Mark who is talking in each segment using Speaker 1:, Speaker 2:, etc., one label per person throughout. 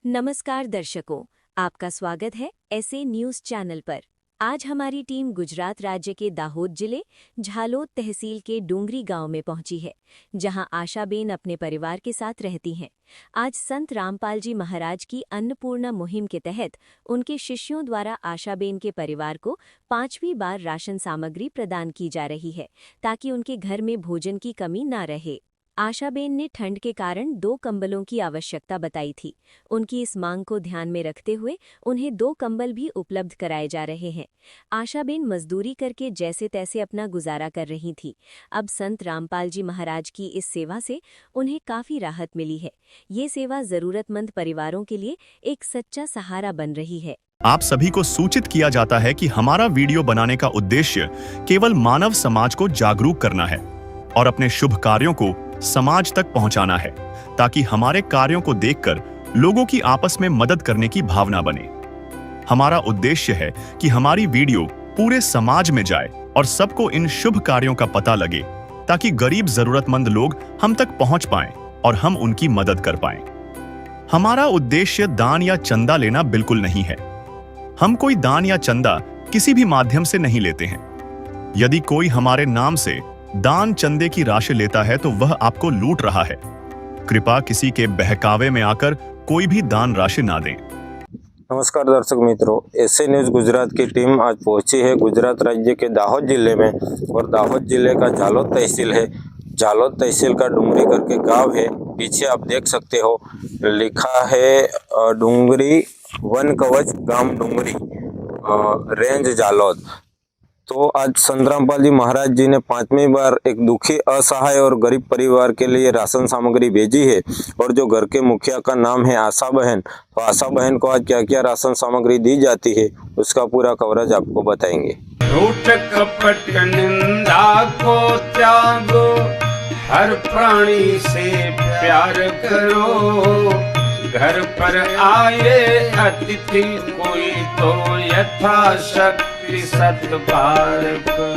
Speaker 1: नमस्कार दर्शकों, आपका स्वागत है ऐसे न्यूज़ चैनल पर। आज हमारी टीम गुजरात राज्य के दाहोद जिले झालोद तहसील के डूंगरी गांव में पहुंची है, जहां आशाबेन अपने परिवार के साथ रहती हैं। आज संत रामपाल जी महाराज की अन्नपूर्णा मुहिम के तहत उनके शिष्यों द्वारा आशाबेन के परिवार को 5वीं बार राशन सामग्री प्रदान की जा रही है, ताकि उनके घर में भोजन की कमी न रहे। आशाबेन ने ठंड के कारण 2 कंबलों की आवश्यकता बताई थी। उनकी इस मांग को ध्यान में रखते हुए उन्हें 2 कंबल भी उपलब्ध कराए जा रहे हैं। आशाबेन मजदूरी करके जैसे तैसे अपना गुजारा कर रही थी। अब संत रामपाल जी महाराज की इस सेवा से उन्हें काफी राहत मिली है। ये सेवा जरूरतमंद परिवारों के लिए एक सच्चा सहारा बन रही है।
Speaker 2: आप सभी को सूचित किया जाता है कि हमारा वीडियो बनाने का उद्देश्य केवल मानव समाज को जागरूक करना है और अपने शुभ कार्यों को समाज तक पहुंचाना है, ताकि हमारे कार्यों को देखकर लोगों की आपस में मदद करने की भावना बने। हमारा उद्देश्य है कि हमारी वीडियो पूरे समाज में जाए और सबको इन शुभ कार्यों का पता लगे, ताकि गरीब जरूरतमंद लोग हम तक पहुंच पाएं और हम उनकी मदद कर पाएं। हमारा उद्देश्य दान या चंदा लेना बिल्कुल नहीं है। हम कोई दान या चंदा किसी भी माध्यम से नहीं लेते हैं। यदि कोई हमारे नाम से दान चंदे की राशि लेता है तो वह आपको लूट रहा है। कृपया किसी के बहकावे में आकर कोई भी दान राशि ना दें।
Speaker 3: नमस्कार दर्शक मित्रों, ऐसे न्यूज़ गुजरात की टीम आज पहुंची है गुजरात राज्य के दाहोद जिले में, और दाहोद जिले का झालोद तहसील है। झालोद तहसील का डूंगरी करके गांव है। पीछे आप देख सकते हो लिखा है डूंगरी वन कवच गांव डूंगरी रेंज झालोद। तो आज संत रामपाल जी महाराज जी ने 5वीं बार एक दुखी, असहाय और गरीब परिवार के लिए राशन सामग्री भेजी है, और जो घर के मुखिया का नाम है आशा बहन। तो आशा बहन को आज क्या क्या राशन सामग्री दी जाती है उसका पूरा कवरेज आपको बताएंगे।
Speaker 4: झूठ कपट निंदा को त्यागो, हर प्राणी से प्यार करो। घर पर आए अतिथि कोई तो यथाशक्ति सत्कार करो।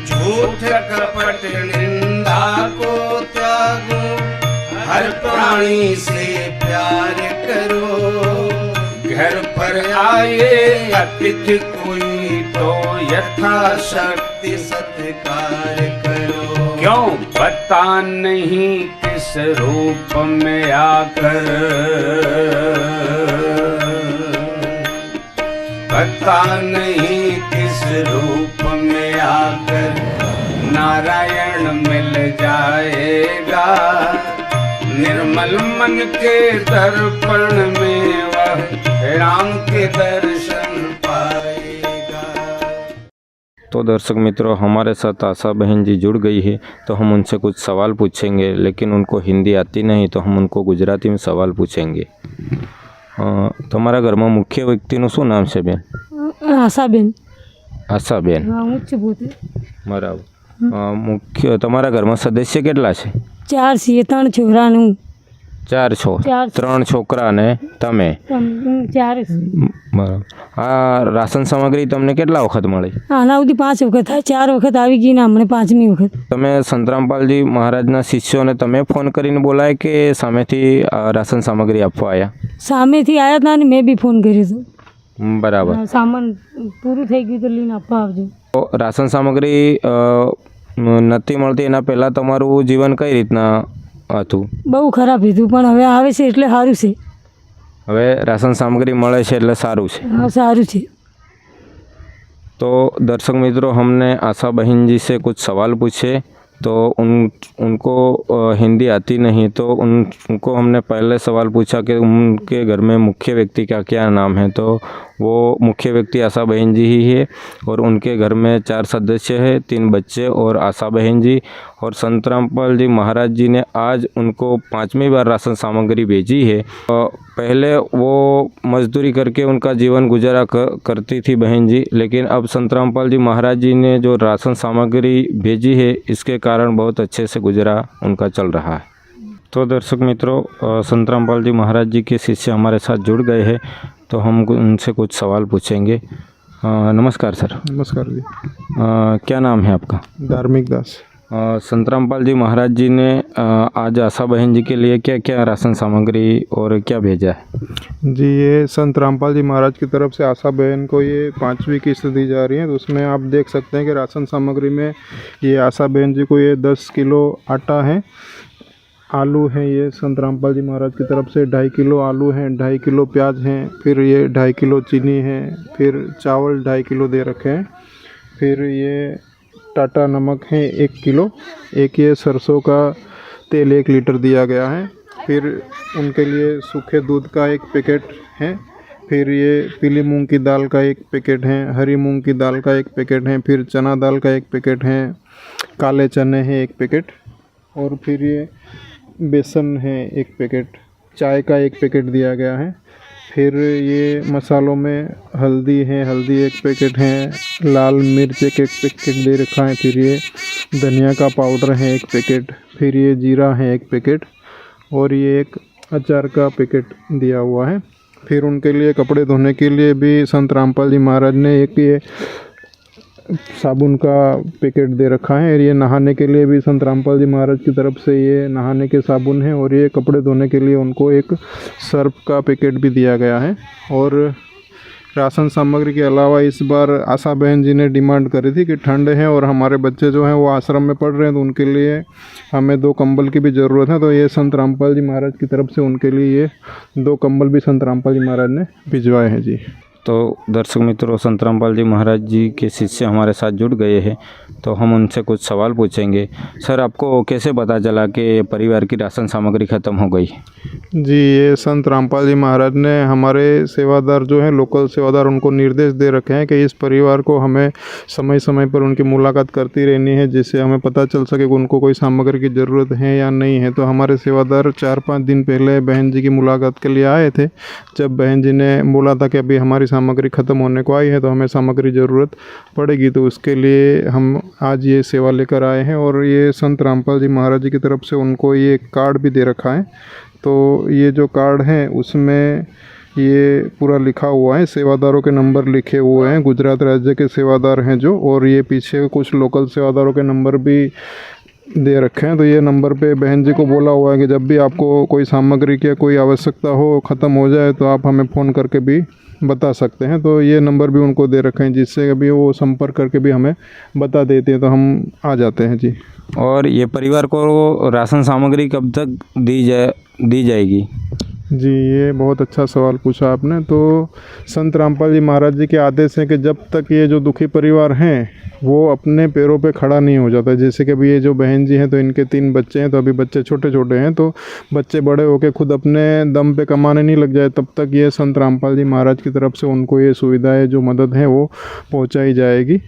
Speaker 4: झूठ कपट निंदा को त्यागो, हर प्राणी से प्यार करो। घर पर आए अतिथि कोई तो यथाशक्ति सत्कार करो। क्यों पता नहीं किस रूप में आकर, पता नहीं किस रूप में आकर नारायण मिल जाएगा। निर्मल मन के दर्पण में वह राम के दर्शन पाएगा।
Speaker 3: तो दर्शक मित्रों, हमारे साथ आशा बहन जी जुड़ गई है, तो हम उनसे कुछ सवाल पूछेंगे, लेकिन उनको हिंदी आती नहीं तो हम उनको गुजराती में सवाल पूछेंगे। તમારા ઘરમાં મુખ્ય વ્યક્તિનું શું નામ છે બેન?
Speaker 5: આશાબેન.
Speaker 3: આશાબેન.
Speaker 5: હા, હું જ બોતે.
Speaker 3: બરાબર. મુખ્ય તમારા ઘરમાં સદસ્ય કેટલા છે?
Speaker 5: 4 છીએ, 3 છોકરાનું.
Speaker 3: 4 છો, 3 છોકરા ને તમે?
Speaker 5: 4.
Speaker 3: બરાબર. આ રાશન સામગ્રી તમને કેટલા વખત મળી?
Speaker 5: આના સુધી 5 વખત થાય, 4 વખત આવી ગઈ ને હમણાં 5મી વખત.
Speaker 3: તમે સંત રામપાલજી મહારાજના શિષ્યોને તમે ફોન કરીને બોલાય કે સામેથી રાશન સામગ્રી આપવા આવ્યા?
Speaker 5: સામેથી આવ્યા હતા ને મેં બી ફોન કર્યો હતો.
Speaker 3: બરાબર.
Speaker 5: સામાન પૂરું થઈ ગયું તો લઈને આપવા આવજો.
Speaker 3: તો રાશન સામગ્રી નથી મળતી એના પહેલાં તમારું જીવન કઈ રીતના હતું?
Speaker 5: બહુ ખરાબ હતું, પણ હવે આવે છે એટલે સારું છે.
Speaker 3: હવે રાશન સામગ્રી મળે છે એટલે સારું છે.
Speaker 5: હા, સારું છે.
Speaker 3: तो दर्शक मित्रों, हमने आशा बहन जी से कुछ सवाल पूछे, तो उनको हिंदी आती नहीं, तो उनको हमने पहले सवाल पूछा कि उनके घर में मुख्य व्यक्ति का क्या नाम है। तो वो मुख्य व्यक्ति आशा बहन जी ही है, और उनके घर में 4 सदस्य हैं, 3 बच्चे और आशा बहन जी। और संत रामपाल जी महाराज जी ने आज उनको 5वीं बार राशन सामग्री भेजी है। पहले वो मजदूरी करके उनका जीवन गुजारा करती थी बहन जी, लेकिन अब संत रामपाल जी महाराज जी ने जो राशन सामग्री भेजी है, इसके कारण बहुत अच्छे से गुजारा उनका चल रहा है। तो दर्शक मित्रों, संत रामपाल जी महाराज जी के शिष्य हमारे साथ जुड़ गए हैं, तो हम उनसे कुछ सवाल पूछेंगे। नमस्कार सर।
Speaker 6: नमस्कार जी।
Speaker 3: क्या नाम है आपका?
Speaker 6: धार्मिक दास।
Speaker 3: संत रामपाल जी महाराज जी ने आज आशा बहन जी के लिए क्या क्या राशन सामग्री और क्या भेजा है?
Speaker 6: जी, ये संत रामपाल जी महाराज की तरफ से आशा बहन को ये 5वीं किस्त दी जा रही है। तो उसमें आप देख सकते हैं कि राशन सामग्री में ये आशा बहन जी को ये 10 किलो आटा है, आलू हैं, ये संत रामपाल जी महाराज की तरफ से 2.5 किलो आलू हैं, 2.5 किलो प्याज हैं, फिर ये 2.5 किलो चीनी है, फिर चावल 2.5 किलो दे रखे हैं, फिर ये टाटा नमक है 1 किलो, एक ये सरसों का तेल 1 लीटर दिया गया है, फिर उनके लिए सूखे दूध का 1 पैकेट है, फिर ये पीली मूंग की दाल का 1 पैकेट है, हरी मूंग की दाल का 1 पैकेट है, फिर चना दाल का 1 पैकेट है, काले चने हैं 1 पैकेट, और फिर ये बेसन है 1 पैकेट, चाय का 1 पैकेट दिया गया है, फिर ये मसालों में हल्दी है, हल्दी 1 पैकेट है, लाल मिर्च 1 पैकेट दे रखा है, फिर ये धनिया का पाउडर है 1 पैकेट, फिर ये जीरा है 1 पैकेट, और ये एक अचार का पैकेट दिया हुआ है। फिर उनके लिए कपड़े धोने के लिए भी संत रामपाल जी महाराज ने एक ये साबुन का पैकेट दे रखा है, और ये नहाने के लिए भी संत रामपाल जी महाराज की तरफ से ये नहाने के साबुन है, और ये कपड़े धोने के लिए उनको एक सर्फ का पैकेट भी दिया गया है। और राशन सामग्री के अलावा इस बार आशा बहन जी ने डिमांड करी थी कि ठंड है और हमारे बच्चे जो हैं वो आश्रम में पढ़ रहे हैं, तो उनके लिए हमें 2 कंबल की भी ज़रूरत है। तो ये संत रामपाल जी महाराज की तरफ से उनके लिए ये 2 कंबल भी संत रामपाल जी महाराज ने भिजवाए हैं जी।
Speaker 3: तो दर्शक मित्रों, संत रामपाल जी महाराज जी के शिष्य हमारे साथ जुड़ गए हैं, तो हम उनसे कुछ सवाल पूछेंगे। सर, आपको कैसे पता चला कि परिवार की राशन सामग्री ख़त्म हो गई?
Speaker 6: जी, ये संत रामपाल जी महाराज ने हमारे सेवादार जो हैं, लोकल सेवादार, उनको निर्देश दे रखे हैं कि इस परिवार को हमें समय समय पर उनकी मुलाकात करती रहनी है, जिससे हमें पता चल सके कि उनको कोई सामग्री की ज़रूरत है या नहीं है। तो हमारे सेवादार 4-5 दिन पहले बहन जी की मुलाकात के लिए आए थे। जब बहन जी ने बोला था कि अभी हमारी सामग्री ख़त्म होने को आई है, तो हमें सामग्री ज़रूरत पड़ेगी, तो उसके लिए हम आज ये सेवा लेकर आए हैं। और ये संत रामपाल जी महाराज जी की तरफ से उनको ये कार्ड भी दे रखा है। तो ये जो कार्ड है उसमें ये पूरा लिखा हुआ है, सेवादारों के नंबर लिखे हुए हैं, गुजरात राज्य के सेवादार हैं जो, और ये पीछे कुछ लोकल सेवादारों के नंबर भी दे रखे हैं। तो ये नंबर पे बहन जी को बोला हुआ है कि जब भी आपको कोई सामग्री की कोई आवश्यकता हो, ख़त्म हो जाए, तो आप हमें फ़ोन करके भी बता सकते हैं। तो ये नंबर भी उनको दे रखे हैं, जिससे अभी वो संपर्क करके भी हमें बता देते हैं, तो हम आ जाते हैं जी।
Speaker 3: और ये परिवार को राशन सामग्री कब तक दी जाएगी?
Speaker 6: जी, ये बहुत अच्छा सवाल पूछा आपने। तो संत रामपाल जी महाराज जी के आदेश हैं कि जब तक ये जो दुखी परिवार हैं वो अपने पैरों पे खड़ा नहीं हो जाता, जैसे कि अभी ये जो बहन जी हैं, तो इनके 3 बच्चे हैं, तो अभी बच्चे छोटे छोटे हैं, तो बच्चे बड़े होकर खुद अपने दम पे कमाने नहीं लग जाए, तब तक ये संत रामपाल जी महाराज की तरफ से उनको ये सुविधाएं, जो मदद है, वो पहुँचाई जाएगी।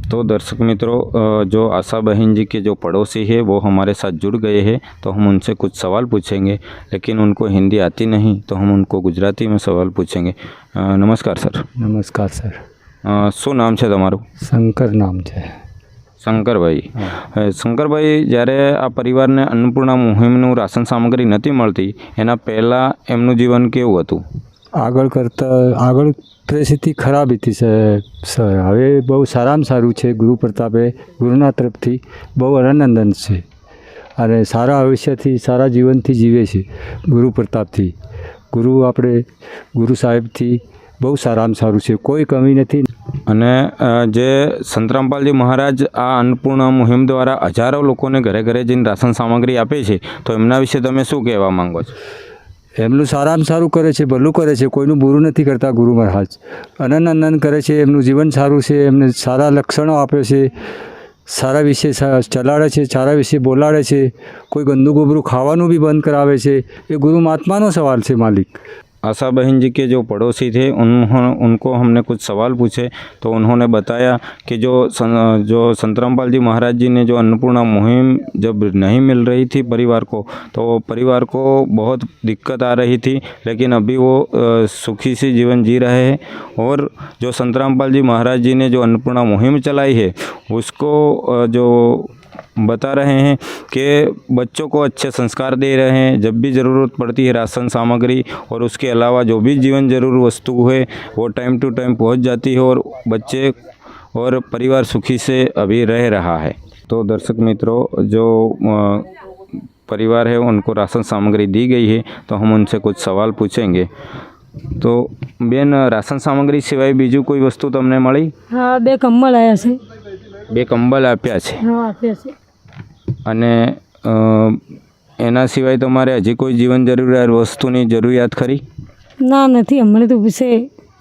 Speaker 3: तो दर्शक मित्रों, जो आशा बहन जी के जो पड़ोसी है वो हमारे साथ जुड़ गए हैं, तो हम उनसे कुछ सवाल पूछेंगे, लेकिन उनको हिंदी आती नहीं, तो हम उनको गुजराती में सवाल पूछेंगे। नमस्कार सर।
Speaker 7: नमस्कार सर।
Speaker 3: શું નામ છે તમારું?
Speaker 7: શંકર નામ છે।
Speaker 3: શંકરભાઈ, શંકરભાઈ, જ્યારે આ પરિવારને અન્નપૂર્ણા મુહિમનું રાશન સામગ્રી નહોતી મળતી, એના પહેલાં એમનું જીવન કેવું હતું?
Speaker 7: આગળ પરિસ્થિતિ ખરાબ હતી સર। હવે બહુ સારામાં સારું છે, ગુરુ પ્રતાપે ગુરુના તરફથી બહુ અભિનંદન છે, અને સારા ભવિષ્યથી સારા જીવનથી જીવે છે ગુરુ પ્રતાપથી। ગુરુ સાહેબથી બહુ સારામાં સારું છે, કોઈ કમી નથી।
Speaker 3: અને જે સંત રામપાલજી મહારાજ આ અન્નપૂર્ણા મુહિમ દ્વારા હજારો લોકોને ઘરે ઘરે જઈને રાશન સામગ્રી આપે છે, તો એમના વિશે તમે શું કહેવા માંગો છો?
Speaker 7: એમનું સારામાં સારું કરે છે, ભલું કરે છે, કોઈનું બુરું નથી કરતા ગુરુ મહારાજ। અનંત કરે છે, એમનું જીવન સારું છે, એમને સારા લક્ષણો આપે છે, સારા વિશે ચલાડે છે, સારા વિશે બોલાડે છે, કોઈ ગંદુ ગોબરું ખાવાનું બી બંધ કરાવે છે। એ ગુરુ મહાત્માનો સવાલ છે માલિક।
Speaker 3: आशा बहन जी के जो पड़ोसी थे उनको हमने कुछ सवाल पूछे, तो उन्होंने बताया कि जो संत रामपाल जी महाराज जी ने जो अन्नपूर्णा मुहिम जब नहीं मिल रही थी परिवार को, तो परिवार को बहुत दिक्कत आ रही थी, लेकिन अभी वो सुखी से जीवन जी रहे हैं। और जो संत रामपाल जी महाराज जी ने जो अन्नपूर्णा मुहिम चलाई है उसको जो बता रहे हैं कि बच्चों को अच्छे संस्कार दे रहे हैं, जब भी ज़रूरत पड़ती है राशन सामग्री और उसके अलावा जो भी जीवन जरूर वस्तु है वो टाइम टू टाइम पहुंच जाती है, और बच्चे और परिवार सुखी से अभी रह रहा है। तो दर्शक मित्रों, जो परिवार है उनको राशन सामग्री दी गई है, तो हम उनसे कुछ सवाल पूछेंगे। तो बेन, राशन सामग्री સિવાય બીજું કોઈ વસ્તુ તમને મળી?
Speaker 5: હા 2 કમ્બલ આવ્યા છે.
Speaker 3: 2 કંબલ આપ્યા છે.
Speaker 5: હા આપ્યા છે.
Speaker 3: અને એના સિવાય તમારે હજી કોઈ જીવન જરૂરિયાત વસ્તુની જરૂરિયાત ખરી?
Speaker 5: ના નથી, હમણાં તો પૂછે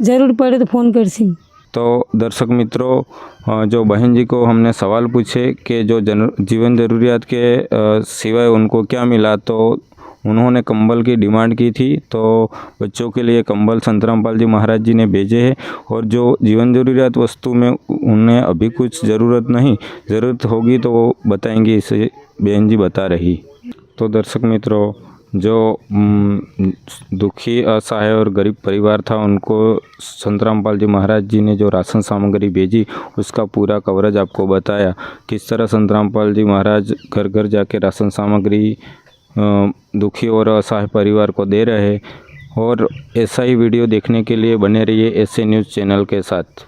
Speaker 5: જરૂર પડે તો ફોન કરશી.
Speaker 3: तो दर्शक मित्रों, जो बहन जी को हमने सवाल पूछे कि जो जीवन ज़रूरियात के सिवाय उनको क्या मिला, तो उन्होंने कंबल की डिमांड की थी। तो बच्चों के लिए कंबल संतरामपाल जी महाराज जी ने भेजे हैं, और जो जीवन ज़रूरियात वस्तु में उन्हें अभी कुछ ज़रूरत नहीं, ज़रूरत होगी तो वो बताएंगी, इसे बहन जी बता रही। तो दर्शक मित्रों, जो दुखी, असहाय और गरीब परिवार था, उनको संतरामपाल जी महाराज जी ने जो राशन सामग्री भेजी उसका पूरा कवरेज आपको बताया। किस तरह संतरामपाल जी महाराज घर घर जाके राशन सामग्री दुखी और असहाय परिवार को दे रहे हैं। और ऐसा ही वीडियो देखने के लिए बने रहिए ऐसे न्यूज़ चैनल के साथ।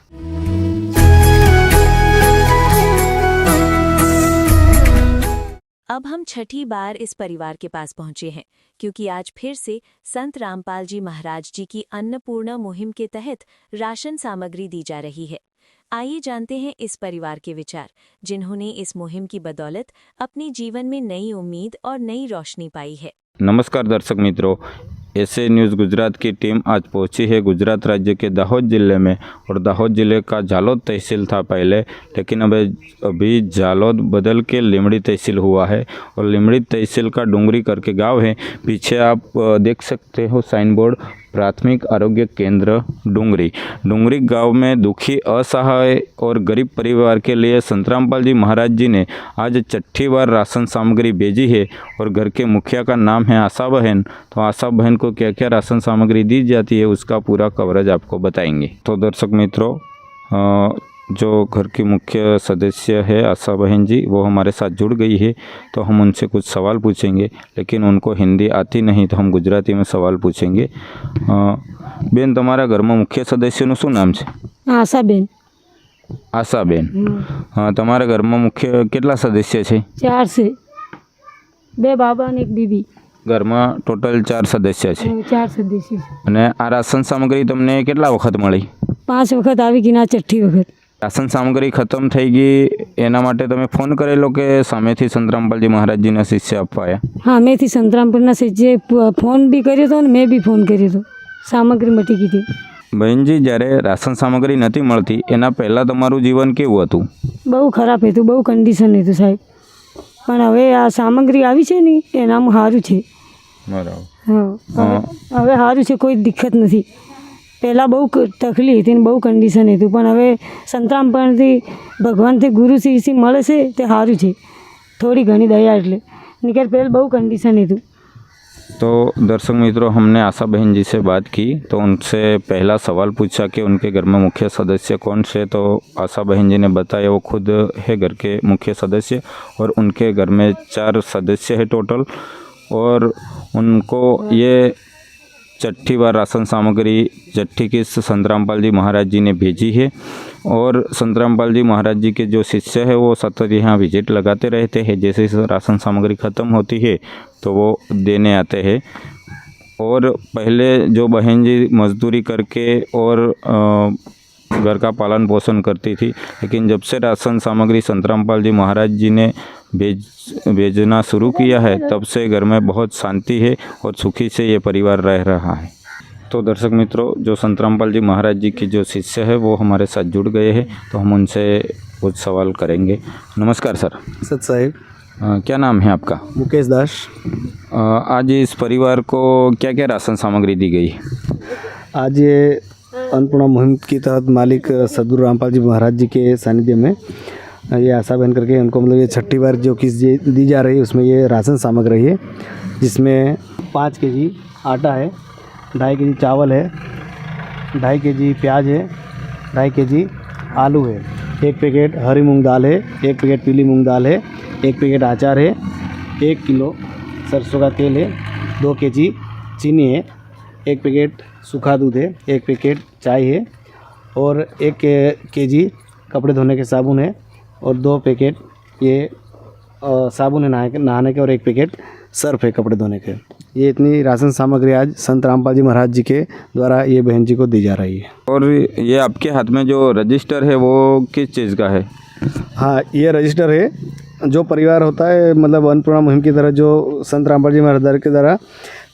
Speaker 1: अब हम छठी बार इस परिवार के पास पहुंचे हैं, क्योंकि आज फिर से संत रामपाल जी महाराज जी की अन्नपूर्णा मुहिम के तहत राशन सामग्री दी जा रही है। आइए जानते हैं इस परिवार के विचार, जिन्होंने इस मुहिम की बदौलत अपने जीवन में नई उम्मीद और नई रोशनी पाई है।
Speaker 3: नमस्कार दर्शक मित्रों, ऐसे न्यूज़ गुजरात की टीम आज पहुंची है गुजरात राज्य के दाहोद ज़िले में। और दाहोद ज़िले का झालोद तहसील था पहले, लेकिन अभी झालोद बदल के लीमड़ी तहसील हुआ है। और लीमड़ी तहसील का डूंगरी करके गांव है। पीछे आप देख सकते हो साइन बोर्ड, प्राथमिक आरोग्य केंद्र डूंगरी। डूंगरी गांव में दुखी, असहाय और गरीब परिवार के लिए संतरामपाल जी महाराज जी ने आज छठी बार राशन सामग्री भेजी है। और घर के मुखिया का नाम है आशा बहन। तो आशा बहन को क्या क्या राशन सामग्री दी जाती है उसका पूरा कवरेज आपको बताएंगे। तो दर्शक मित्रों, जो घर की मुख्य सदस्य है आशा बहन जी, वो हमारे साथ जुड़ गई है। तो हम उनसे कुछ सवाल पूछेंगे, लेकिन उनको हिंदी आती नहीं, तो हम गुजराती में सवाल पूछेंगे। बेन, તમારા ઘરમાં મુખ્ય સદસ્યનું શું નામ છે?
Speaker 5: આશાબેન.
Speaker 3: આશાબેન. તમારા ઘરમાં મુખ્ય કેટલા સદસ્ય છે?
Speaker 5: 4 છે. 2 બાબા અને 1 બીબી.
Speaker 3: ઘરમાં ટોટલ 4 સદસ્ય છે.
Speaker 5: 4 સદસ્ય છે.
Speaker 3: અને આ રાશન સામગ્રી તમને કેટલા વખત મળી?
Speaker 5: 5 વખત આવી ગઈ, ના 6ઠી વખત.
Speaker 3: રાશન સામગ્રી ખતમ થઈ ગઈ એના માટે તમે ફોન કરેલો કે સામેથી સંતરામપાલજી મહારાજજીના શિષ્ય આપવા આવ્યા?
Speaker 5: હા, મેથી સંતરામપુરના શિષ્યે ફોન બી કર્યો હતો ને મેં બી ફોન કર્યો હતો. સામગ્રી મટી ગઈ હતી.
Speaker 3: બહેનજી, જ્યારે રાશન સામગ્રી નથી મળતી એના પહેલાં તમારું જીવન કેવું હતું?
Speaker 5: બહુ ખરાબ હતું, બહુ કન્ડિશન હતું સાહેબ. પણ હવે આ સામગ્રી આવી છે ને એનામાં સારું છે.
Speaker 3: બરાબર.
Speaker 5: હા, હવે સારું છે, કોઈ દિક્કત નથી. પહેલાં બહુ તકલીફ હતી ને બહુ કન્ડિશન હતું, પણ હવે સંતરામપણથી ભગવાનથી ગુરુ શિષ્ય મળે છે તે સારું છે. થોડી ઘણી દયા, એટલે નીકળ પહેલાં બહુ કન્ડિશન હતું.
Speaker 3: तो दर्शक मित्रों, हमने आशा बहन जी से बात की, तो उनसे पहला सवाल पूछा कि उनके घर में मुख्य सदस्य कौन से। तो आशा बहन जी ने बताया वो खुद है घर के मुख्य सदस्य, और उनके घर में 4 सदस्य है टोटल। और उनको ये छठी बार राशन सामग्री छठी किस्त संतरामपाल जी महाराज जी ने भेजी है। और संतरामपाल जी महाराज जी के जो शिष्य है वो सतत यहाँ विजिट लगाते रहते हैं। जैसे ही राशन सामग्री ख़त्म होती है तो वो देने आते हैं। और पहले जो बहन जी मजदूरी करके और घर का पालन पोषण करती थी, लेकिन जब से राशन सामग्री संतरामपाल जी महाराज जी ने भेजना शुरू किया है, तब से घर में बहुत शांति है और सुखी से ये परिवार रह रहा है। तो दर्शक मित्रों, जो संतरामपाल जी महाराज जी की जो शिष्य है वो हमारे साथ जुड़ गए हैं, तो हम उनसे कुछ सवाल करेंगे। नमस्कार सर।
Speaker 8: सत साहिब।
Speaker 3: क्या नाम है आपका?
Speaker 8: मुकेश दास।
Speaker 3: आज इस परिवार को क्या क्या राशन सामग्री दी गई?
Speaker 8: आज ये अन्नपूर्णा मुहिम के तहत मालिक सदगुरु रामपाल जी महाराज जी के सानिध्य में ये आशा बहन करके उनको मतलब ये छठी बार जो किस्त दी जा रही है उसमें ये राशन सामग्री है, जिसमें 5 केजी आटा है, 2.5 केजी चावल है, 2.5 केजी प्याज है, 2.5 केजी आलू है, 1 पैकेट हरी मूंग दाल है, 1 पैकेट पीली मूंग दाल है, 1 पैकेट अचार है, 1 किलो सरसों का तेल है, 2 केजी चीनी है, 1 पैकेट सूखा दूध है, 1 पैकेट चाय है, और 1 केजी कपड़े धोने के साबुन है, और 2 पैकेट ये साबुन है नहाने के और एक पैकेट सर्फ है कपड़े धोने के। ये इतनी राशन सामग्री आज संत रामपाल जी महाराज जी के द्वारा ये बहन जी को दी जा रही है।
Speaker 3: और ये आपके हाथ में जो रजिस्टर है वो किस चीज़ का है?
Speaker 8: हाँ, ये रजिस्टर है। जो परिवार होता है मतलब अन्नपूर्णा मुहिम की तरह जो संत रामपाल जी महाराज के द्वारा,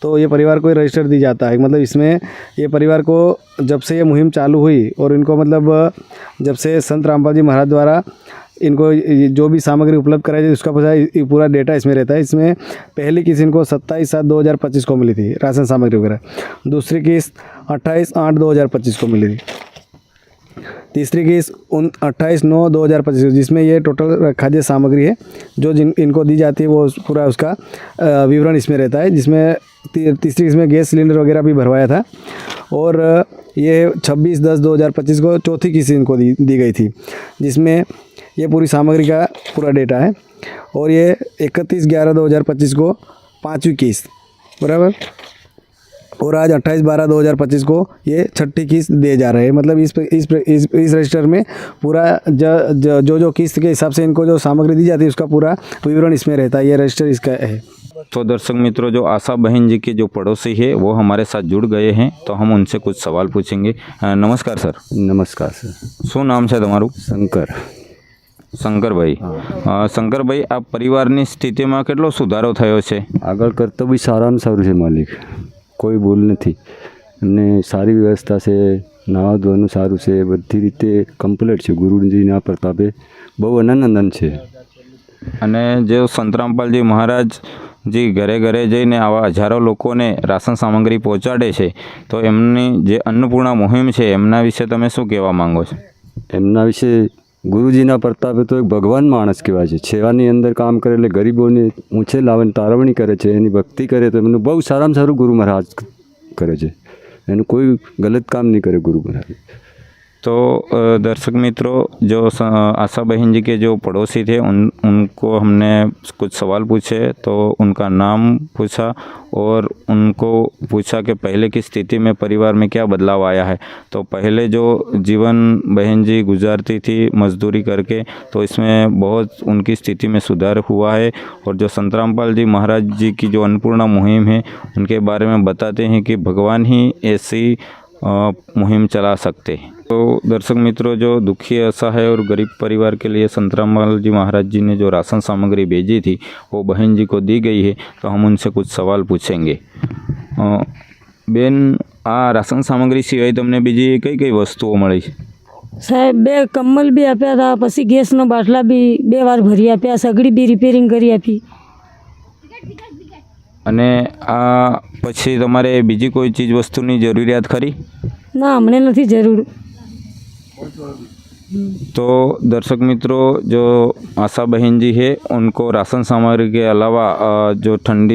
Speaker 8: तो ये परिवार को रजिस्टर दी जाता है। मतलब इसमें ये परिवार को जब से ये मुहिम चालू हुई और इनको मतलब जब से संत रामपाल जी महाराज द्वारा इनको जो भी सामग्री उपलब्ध कराई जाती है उसका पूरा डेटा इसमें रहता है। इसमें पहली किस्त इनको 27/7/2025 को मिली थी राशन सामग्री वगैरह, दूसरी किस्त 28/8/2025 को मिली थी, तीसरी किस्त 28/9/2025 जिसमें ये टोटल खाद्य सामग्री है जो इनको दी जाती है वो पूरा उसका विवरण इसमें रहता है। जिसमें तीसरी किस्त में गैस सिलेंडर वगैरह भी भरवाया था। और ये 26/10/2025 को चौथी किस्त इनको दी गई थी जिसमें ये पूरी सामग्री का पूरा डेटा है। और ये 31/11/2025 को पाँचवीं किस्त बराबर, और आज 28/12/2025 को ये छठी किस्त दिए जा रहे हैं। मतलब इस रजिस्टर में पूरा जो किस्त के हिसाब से इनको जो सामग्री दी जाती है उसका पूरा विवरण इसमें रहता है। ये रजिस्टर इसका है।
Speaker 3: तो दर्शक मित्रों, जो आशा बहन जी के जो पड़ोसी है वो हमारे साथ जुड़ गए हैं, तो हम उनसे कुछ सवाल पूछेंगे। नमस्कार सर।
Speaker 7: नमस्कार सर।
Speaker 3: શું નામ છે તમારું? શંકરભાઈ. શંકરભાઈ, આ પરિવારની સ્થિતિમાં કેટલો સુધારો થયો છે?
Speaker 7: આગળ કરતાં બી સારામાં સારું છે માલિક, કોઈ ભૂલ નથી અને સારી વ્યવસ્થા છે, નાવા ધોવાનું સારું છે, બધી રીતે કમ્પ્લીટ છે. ગુરુજીના પ્રતાપે બહુ અનંદન છે.
Speaker 3: અને જે સંતરામપાલજી મહારાજ જે ઘરે ઘરે જઈને આવા હજારો લોકોને રાશન સામગ્રી પહોંચાડે છે, તો એમની જે અન્નપૂર્ણા મુહિમ છે એમના વિશે તમે શું કહેવા માંગો છો?
Speaker 7: એમના વિશે ગુરુજીના પ્રતાપે તો એક ભગવાન માણસ કહેવાય છે. સેવાની અંદર કામ કરે એટલે ગરીબોને ઊંચે લાવીને તારવણી કરે છે, એની ભક્તિ કરે તો એમનું બહુ સારામાં સારું ગુરુ મહારાજ કરે છે. એનું કોઈ ગલત કામ નહીં કરે गुरु महाराज।
Speaker 3: तो दर्शक मित्रों, जो आशा बहन जी के जो पड़ोसी थे उनको हमने कुछ सवाल पूछे, तो उनका नाम पूछा और उनको पूछा कि पहले की स्थिति में परिवार में क्या बदलाव आया है। तो पहले जो जीवन बहन जी गुजारती थी मजदूरी करके, तो इसमें बहुत उनकी स्थिति में सुधार हुआ है। और जो संतरामपाल जी महाराज जी की जो अन्नपूर्णा मुहिम है उनके बारे में बताते हैं कि भगवान ही ऐसी मुहिम चला सकते हैं। तो दर्शक मित्रों, जो दुखी असहाय और गरीब परिवार के लिए संतरामपाल जी महाराज जी ने जो राशन सामग्री भेजी थी वो बहन जी को दी गई है, तो हम उनसे कुछ सवाल पूछेंगे। बेन, आ राशन सामग्री सिवाय तमने बीजी कई कई वस्तुओं मળી?
Speaker 5: સાહેબ, 2 કમ્બલ બી આપ્યા હતા, પછી ગેસનો બાટલા બી 2 વાર ભરી આપ્યા, સગડી બી રિપેરિંગ કરી આપી।
Speaker 3: અને આ પછી તમારે બીજી કોઈ ચીજ વસ્તુની જરૂરિયાત ખરી?
Speaker 5: ના, અમને નથી જરૂર।
Speaker 3: तो दर्शक मित्रों, जो आशा बहन जी है उनको राशन सामग्री के अलावा जो ठंड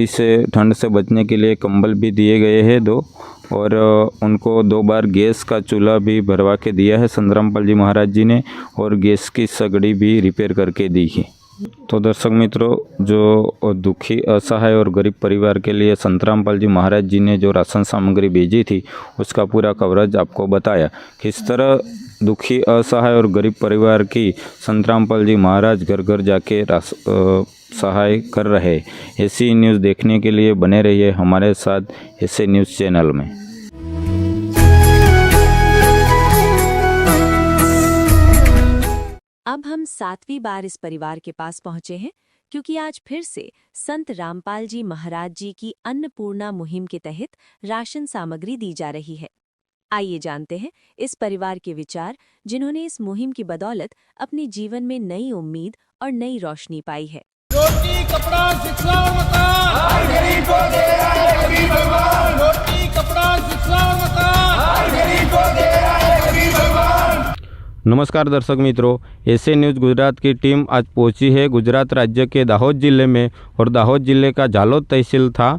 Speaker 3: से बचने के लिए कंबल भी दिए गए हैं 2, और उनको 2 बार गैस का चूल्हा भी भरवा के दिया है संतरामपाल जी महाराज जी ने, और गैस की सगड़ी भी रिपेयर करके दी है। तो दर्शक मित्रों, जो दुखी असहाय और गरीब परिवार के लिए संतरामपाल जी महाराज जी ने जो राशन सामग्री भेजी थी उसका पूरा कवरेज आपको बताया। किस तरह दुखी असहाय और गरीब परिवार की संतरामपाल जी महाराज घर घर जाके सहाय कर रहे। ऐसी न्यूज़ देखने के लिए बने रहिए हमारे साथ ऐसे न्यूज़ चैनल में।
Speaker 1: अब हम 7वीं बार इस परिवार के पास पहुंचे हैं, क्योंकि आज फिर से संत रामपाल जी महाराज जी की अन्नपूर्णा मुहिम के तहत राशन सामग्री दी जा रही है। आइए जानते हैं इस परिवार के विचार, जिन्होंने इस मुहिम की बदौलत अपने जीवन में नई उम्मीद और नई रोशनी पाई है।
Speaker 9: रोटी, कपड़ा, शिक्षा और मकान, गरीब को दे रहा है कबीर भगवान। रोटी, कपड़ा, शिक्षा और मकान, गरीब को दे रहा है कबीर भगवान।
Speaker 3: नमस्कार दर्शक मित्रों, ऐसे न्यूज़ गुजरात की टीम आज पहुंची है गुजरात राज्य के दाहोद ज़िले में, और दाहोद ज़िले का झालोद तहसील था।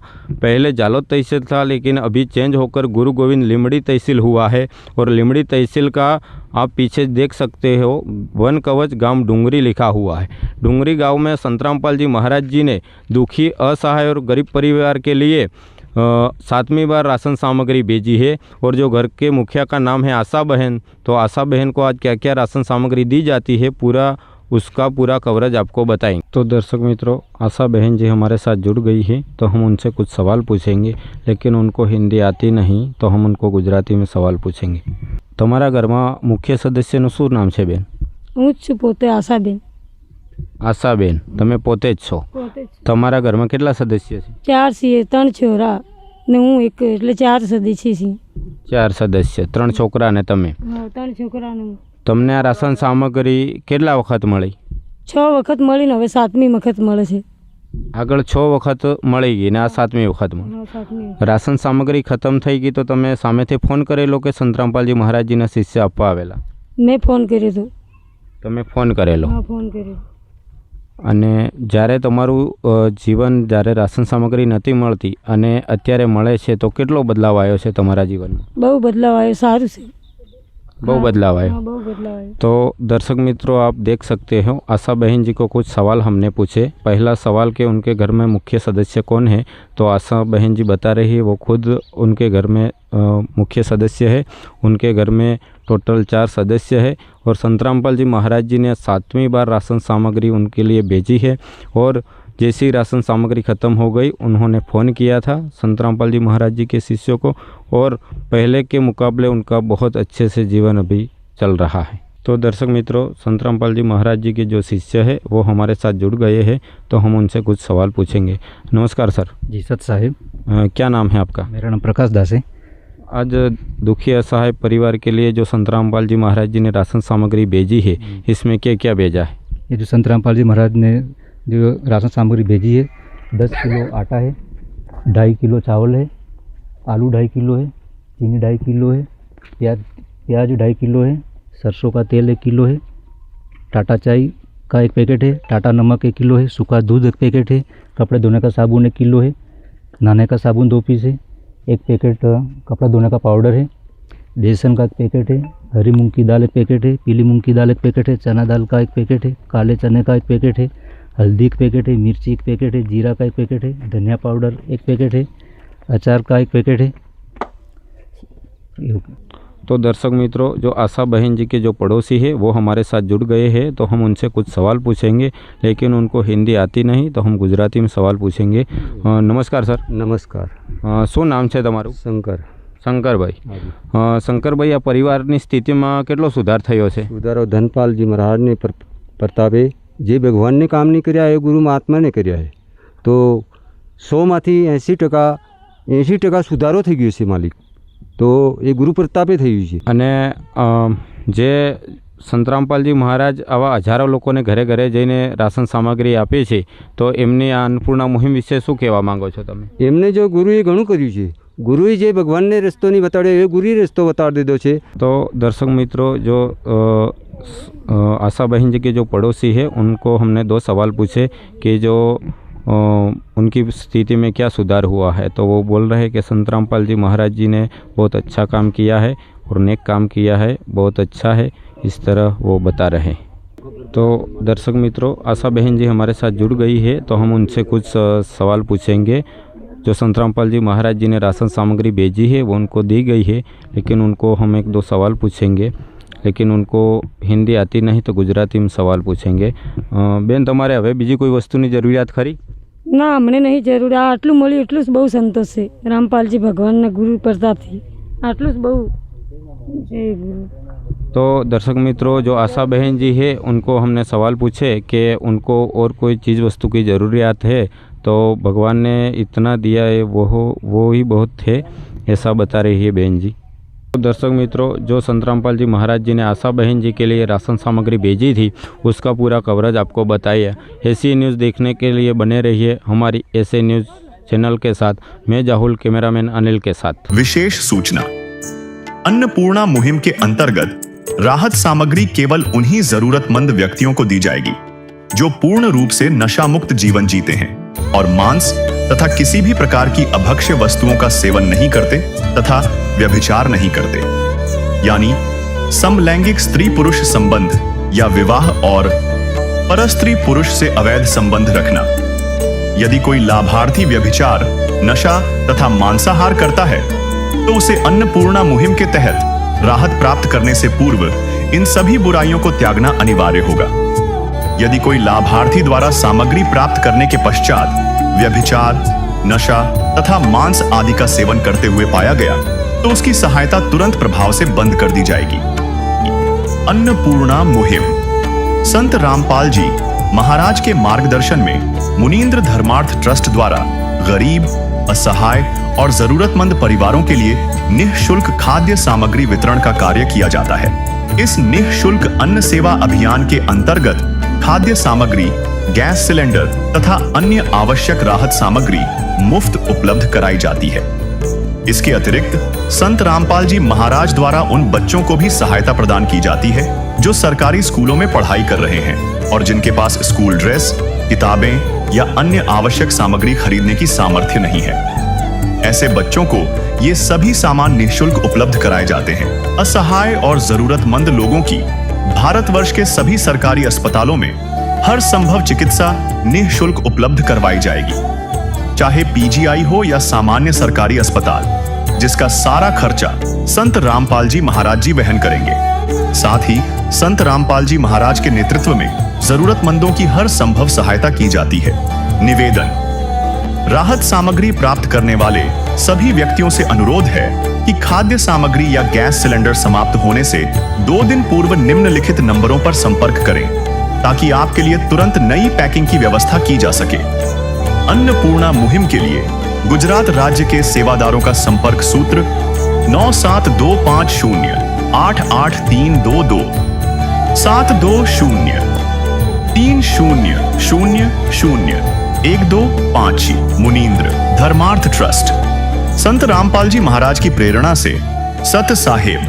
Speaker 3: पहले झालोद तहसील था, लेकिन अभी चेंज होकर गुरु गोविंद लिमड़ी तहसील हुआ है। और लिमड़ी तहसील का आप पीछे देख सकते हो वन कवच गांव डूंगरी लिखा हुआ है। डूंगरी गांव में संतरामपाल जी महाराज जी ने दुखी असहाय और गरीब परिवार के लिए 7वीं बार राशन सामग्री भेजी है। और जो घर के मुखिया का नाम है आशा बहन, तो आशा बहन को आज क्या क्या राशन सामग्री दी जाती है पूरा उसका पूरा कवरेज आपको बताएंगे। तो दर्शक मित्रों, आशा बहन जी हमारे साथ जुड़ गई है, तो हम उनसे कुछ सवाल पूछेंगे, लेकिन उनको हिंदी आती नहीं तो हम उनको गुजराती में सवाल पूछेंगे। તમારા ઘરમાં મુખ્ય સદસ્યનું શું નામ છે બેન?
Speaker 5: હું જ છું પોતે આશાબેન.
Speaker 3: આશાબેન, તમે પોતે જ છો?
Speaker 5: પોતે જ.
Speaker 3: તમારા ઘરમાં કેટલા સદસ્ય છે?
Speaker 5: 4 છીએ, 3 છોરા ને હું એક, એટલે 4 સદસ્ય છીએ.
Speaker 3: 4 સદસ્ય, 3 છોકરા અને તમે.
Speaker 5: હા, 3 છોકરાને.
Speaker 3: તમને આ રાશન સામગ્રી કેટલા વખત મળી?
Speaker 5: 6 વખત મળીને હવે 7મી વખત મળે છે.
Speaker 3: આગળ 6 વખત મળી ગઈ ને આ 7મી વખત મળી.
Speaker 5: હા, 7મી.
Speaker 3: રાશન સામગ્રી ખતમ થઈ ગઈ તો તમે સામેથી ફોન કરેલો કે સંતરામપાલજી મહારાજજીના શિષ્ય આપવા આવેલા?
Speaker 5: મેં ફોન કર્યો હતો.
Speaker 3: તમે ફોન કરેલો?
Speaker 5: હા, ફોન કર્યો.
Speaker 3: અને જ્યારે તમારું જીવન જ્યારે રાશન સામગ્રી નથી મળતી અને અત્યારે મળે છે તો કેટલો બદલાવ આવ્યો છે તમારા જીવનમાં?
Speaker 5: બહુ બદલાવ આવ્યો, સારું છે.
Speaker 3: बहुत बदलाव आया।
Speaker 5: हाँ, बहुत बदलाव आया।
Speaker 3: तो दर्शक मित्रों, आप देख सकते हो आशा बहन जी को कुछ सवाल हमने पूछे। पहला सवाल कि उनके घर में मुख्य सदस्य कौन है, तो आशा बहन जी बता रही है वो खुद उनके घर में मुख्य सदस्य है। उनके घर में टोटल 4 सदस्य है और संतरामपाल जी महाराज जी ने 7वीं बार राशन सामग्री उनके लिए भेजी है। और जैसी राशन सामग्री ख़त्म हो गई उन्होंने फ़ोन किया था संतरामपाल जी महाराज जी के शिष्यों को, और पहले के मुकाबले उनका बहुत अच्छे से जीवन अभी चल रहा है। तो दर्शक मित्रों, संतरामपाल जी महाराज जी के जो शिष्य है वो हमारे साथ जुड़ गए हैं, तो हम उनसे कुछ सवाल पूछेंगे। नमस्कार सर।
Speaker 7: जी सत साहिब।
Speaker 3: क्या नाम है आपका?
Speaker 7: मेरा नाम प्रकाश दास है।
Speaker 3: आज दुखी असहाय परिवार के लिए जो संतरामपाल जी महाराज जी ने राशन सामग्री भेजी है, इसमें क्या क्या भेजा है?
Speaker 7: ये जो संतरामपाल जी महाराज ने जो राशन सामग्री भेजी है, 10 किलो आटा है, 2.5 किलो चावल है, आलू 2.5 किलो है, चीनी 2.5 किलो है, प्याज 2.5 किलो है, सरसों का तेल 1 किलो है, टाटा चाय का 1 पैकेट है, टाटा नमक 1 किलो है, सूखा दूध 1 पैकेट है, कपड़े धोने का साबुन 1 किलो है, नहाने का साबुन 2 पीस है, 1 पैकेट कपड़ा धोने का पाउडर है, बेसन का 1 पैकेट है, हरी मूंग की दाल 1 पैकेट है, पीली मूंग की दाल 1 पैकेट है, चना दाल का 1 पैकेट है, काले चने का 1 पैकेट है, हल्दी 1 पैकेट है, मिर्ची 1 पैकेट है, जीरा का 1 पैकेट है, धनिया पाउडर 1 पैकेट है, अचार का 1 पैकेट है।
Speaker 3: तो दर्शक मित्रों, जो आशा बहन जी के जो पड़ोसी है वो हमारे साथ जुड़ गए हैं, तो हम उनसे कुछ सवाल पूछेंगे, लेकिन उनको हिंदी आती नहीं तो हम गुजराती में सवाल पूछेंगे। नमस्कार सर।
Speaker 7: नमस्कार।
Speaker 3: શું નામ છે તમારું?
Speaker 7: શંકર।
Speaker 3: શંકરભાઈ। શંકરભાઈ, આ પરિવારની સ્થિતિમાં કેટલો સુધાર થયો છે?
Speaker 7: સુધારો ધનપાલજી મહારાજને પ્રતાપે જે ભગવાનને કામ નહીં કર્યા એ ગુરુ મહાત્માને કર્યા છે, તો 100માંથી 80% સુધારો થઈ ગયો છે માલિક, તો એ ગુરુ પ્રતાપે થયું છે।
Speaker 3: અને જે સંતરામપાલજી મહારાજ આવા હજારો લોકોને ઘરે ઘરે જઈને રાશન સામગ્રી આપે છે, તો એમની આ અન્નપૂર્ણા મુહિમ વિશે શું કહેવા માંગો છો તમે?
Speaker 7: એમને જો ગુરુએ ઘણું કર્યું છે, ગુરુએ જે ભગવાનને રસ્તો નહીં બતાડ્યો એ ગુરુએ રસ્તો બતાડી દીધો છે।
Speaker 3: तो दर्शक मित्रों, जो आशा बहन जी के जो पड़ोसी है उनको हमने 2 सवाल पूछे कि जो उनकी स्थिति में क्या सुधार हुआ है, तो वो बोल रहे हैं कि संतरामपाल जी महाराज जी ने बहुत अच्छा काम किया है और नेक काम किया है, बहुत अच्छा है, इस तरह वो बता रहे हैं। तो दर्शक मित्रों, आशा बहन जी हमारे साथ जुड़ गई है, तो हम उनसे कुछ सवाल पूछेंगे। जो संतरामपाल जी महाराज जी ने राशन सामग्री भेजी है वो उनको दी गई है, लेकिन उनको हम 1-2 सवाल पूछेंगे, लेकिन उनको हिंदी आती नहीं तो गुजराती में सवाल पूछेंगे। बेन, તમારે હવે બીજી કોઈ વસ્તુની જરૂરિયાત ખરી?
Speaker 5: ના, અમને નહીં જરૂર, આ આટલું મળ્યું એટલું જ બહુ સંતોષ છે। રામપાલજી ભગવાનના ગુરુ પ્રતાપથી આટલું જ બહુ જય ગુરુ।
Speaker 3: तो दर्शक मित्रों, जो आशा बहन जी है उनको हमने सवाल पूछे कि उनको और कोई चीज़ वस्तु की ज़रूरियात है, तो भगवान ने इतना दिया है वो ही बहुत थे, ऐसा बता रही है बहन जी। तो दर्शक मित्रों, जो संतरामपाल जी महाराज जी ने आशा बहन जी के लिए राशन सामग्री भेजी थी उसका पूरा कवरेज आपको बताया। ऐसी न्यूज़ देखने के लिए बने रहिए हमारी ऐसे न्यूज़ चैनल के साथ। मैं जाहुल, कैमरामैन अनिल के साथ।
Speaker 2: विशेष सूचना, अन्नपूर्णा मुहिम के अंतर्गत राहत सामग्री केवल उन्हीं जरूरतमंद व्यक्तियों को दी जाएगी जो पूर्ण रूप से नशा मुक्त जीवन जीते हैं और मांस तथा किसी भी प्रकार की अभक्ष्य वस्तुओं का सेवन नहीं करते तथा व्यभिचार नहीं करते, यानी समलैंगिक स्त्री पुरुष संबंध या विवाह और परस्त्री पुरुष से अवैध संबंध रखना। यदि कोई लाभार्थी व्यभिचार, नशा तथा मांसाहार करता है तो उसे अन्नपूर्णा मुहिम के तहत राहत प्राप्त करने से पूर्व इन सभी बुराइयों को त्यागना अनिवार्य होगा। यदि कोई लाभार्थी द्वारा सामग्री प्राप्त करने के पश्चात व्यभिचार, नशा तथा मांस आदि का सेवन करते हुए पाया गया तो उसकी सहायता तुरंत प्रभाव से बंद कर दी जाएगी। अन्नपूर्णा मुहिम। संत रामपाल जी महाराज के मार्गदर्शन में मुनींद्र धर्मार्थ ट्रस्ट द्वारा गरीब, असहाय और जरूरतमंद परिवारों के लिए निःशुल्क खाद्य सामग्री वितरण का कार्य किया जाता है। इस निःशुल्क अन्न सेवा अभियान के अंतर्गत खाद्य सामग्री, गैस सिलेंडर तथा अन्य आवश्यक राहत सामग्री मुफ्त उपलब्ध कराई जाती है। इसके अतिरिक्त संत रामपाल जी महाराज द्वारा उन बच्चों को भी सहायता प्रदान की जाती है जो सरकारी स्कूलों में पढ़ाई कर रहे हैं और जिनके पास स्कूल ड्रेस, किताबें या अन्य आवश्यक सामग्री खरीदने की सामर्थ्य नहीं है। ऐसे बच्चों को ये सभी सामान निःशुल्क उपलब्ध कराए जाते हैं। असहाय और जरूरतमंद लोगों की भारतवर्ष के सभी सरकारी अस्पतालों में हर संभव चिकित्सा निःशुल्क उपलब्ध करवाई जाएगी, चाहे पीजीआई हो या सामान्य सरकारी अस्पताल, जिसका सारा खर्चा संत रामपाल जी महाराज जी वहन करेंगे। साथ ही संत रामपाल जी महाराज के नेतृत्व में जरूरतमंदों की हर संभव सहायता की जाती है। निवेदन। राहत सामग्री प्राप्त करने वाले सभी व्यक्तियों से अनुरोध है कि खाद्य सामग्री या गैस सिलेंडर समाप्त होने से 2 दिन पूर्व निम्नलिखित नंबरों पर संपर्क करें ताकि आपके लिए तुरंत नई पैकिंग की व्यवस्था की जा सके। अन्नपूर्णा मुहिम के लिए गुजरात राज्य के सेवादारों का संपर्क सूत्र 9725088322 72030001250 मुनींद्र धर्मार्थ ट्रस्ट। संत रामपाल जी महाराज की प्रेरणा से सत साहेब